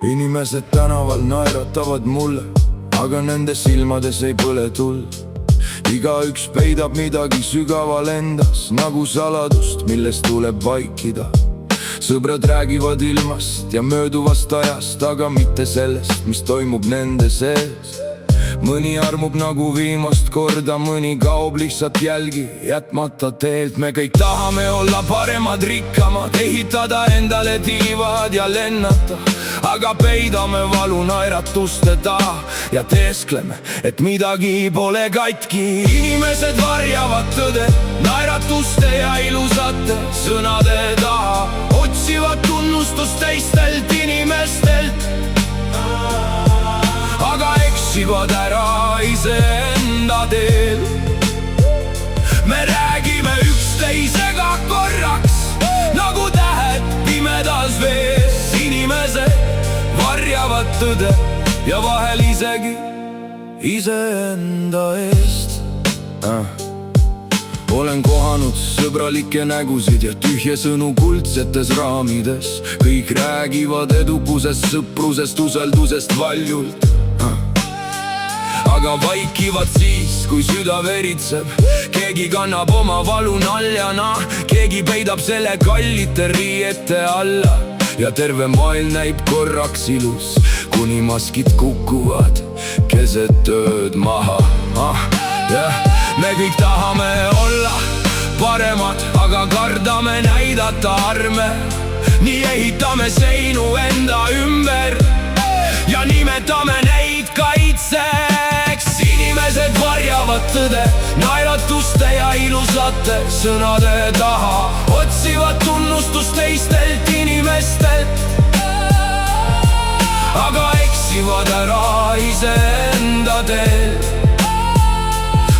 Inimesed tänaval naeratavad mulle, aga nende silmades ei põle tuld. Igaüks peidab midagi sügaval endas, nagu saladust, millest tuleb vaikida. Sõbrad räägivad ilmast ja mööduvast ajast, aga mitte sellest, mis toimub nende sees. Mõni armub nagu viimast korda, mõni kaob lihtsalt jälgi, jätmata teelt. Me kõik tahame olla paremad, rikkamad, ehitada endale tiivad ja lennata, aga peidame valu naeratuste taha ja teeskleme, et midagi pole katki. Inimesed varjavad tõde naeratuste ja ilusate sõnade taha, otsivad tunnustust teistelt inimestelt, aga eksivad ära iseenda teel. Me räägime üksteisega korraks, nagu tähed pimedas vees. Inimesed varjavad tõde ja vahel isegi iseenda eest. Olen kohanud sõbralikke nägusid ja tühje sõnu kuldsetes raamides. Kõik räägivad edukusest, sõprusest, usaldusest valjult, aga vaikivad siis, kui süda veritseb. Keegi kannab oma valu naljana, keegi peidab selle kallite riiete alla. Ja terve maailm näib korraks ilus, kuni maskid kukuvad keset ööd maha. Me kõik tahame olla paremad, aga kardame näidata arme. Nii ehitame seinu enda ümber ja nimetame neid kaitseks. Inimesed varjavad tõde naeratuste ja ilusate sõnade taha, otsivad tunnustust teistelt inimestelt, aga eksivad ära iseenda teel.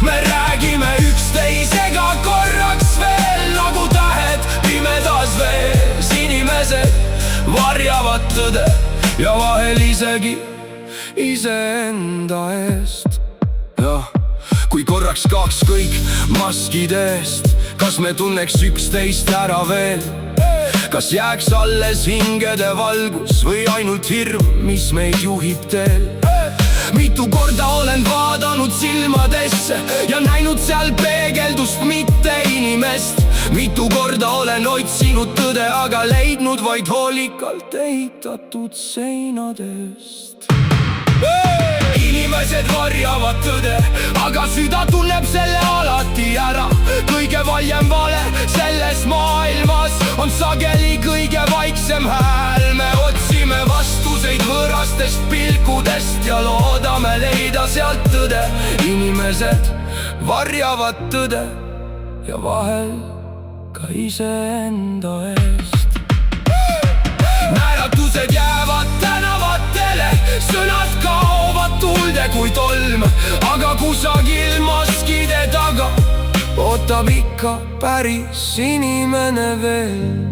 Me räägime üksteisega korraks veel, nagu tähed pimedas vees. Inimesed varjavad tõde ja vahel isegi iseenda eest. Kui korraks kaoks kõik maskid eest, kas me tunneks üksteist ära veel? Kas jääks alles hingede valgus või ainult hirm, mis meid juhib teel? Mitu korda olen vaadanud silmadesse ja näinud seal peegeldust, mitte inimest. Mitu korda olen otsinud tõde, aga leidnud vaid hoolikalt ehitatud seinadest. Inimesed varjavad tõde, aga süda tunneb selle alati ära. Kõige valjem vale selles maailmas on sageli kõige vaiksem hääl. Me otsime vastuseid võõrastest pilkudest ja loodame leida sealt tõde. Inimesed varjavad tõde ja vahel ka iseenda eest. Naeratused jäävad tänavatele, sõnad kaovad tuulde kui tolm, aga kusagil maskide taga ootab ikka päris inimene veel.